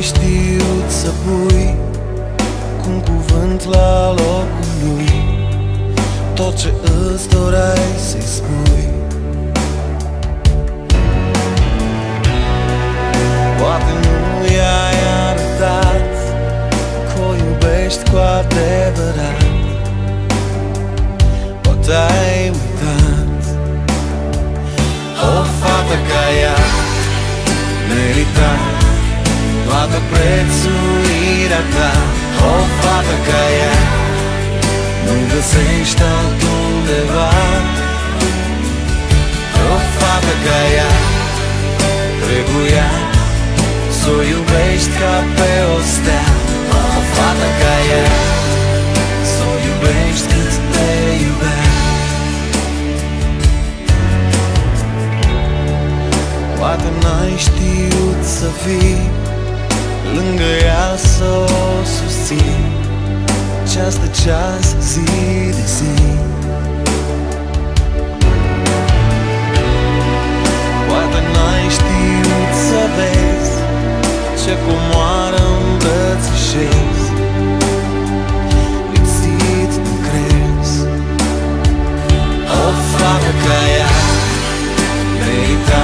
n-ai știut să pui cu un cuvânt la locul lui tot ce îți doreai să-i spui. Poate nu i-ai arătat că o iubești cu adevărat, poate ai uitat. O fată ca ea merita toată prețuirea ta. O fată ca ea nu găsești altundeva. O fată ca ea trebuia să o iubești ca pe o stea. O fată ca ea să o iubești cât te iubea. Poate n-ai știut să fii lângă ea să o susții ceas de ceas, zi de zi. Poate n-ai știut să vezi ce comoară îmbrățișezi, lipsit de crezi. O fată ca ea merita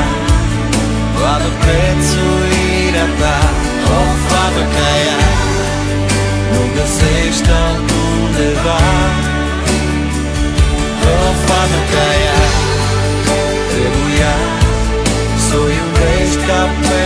toată prețuirea ta. O fată ca ea nu găsești altundeva. O fată ca ea trebuia să o iubești ca pe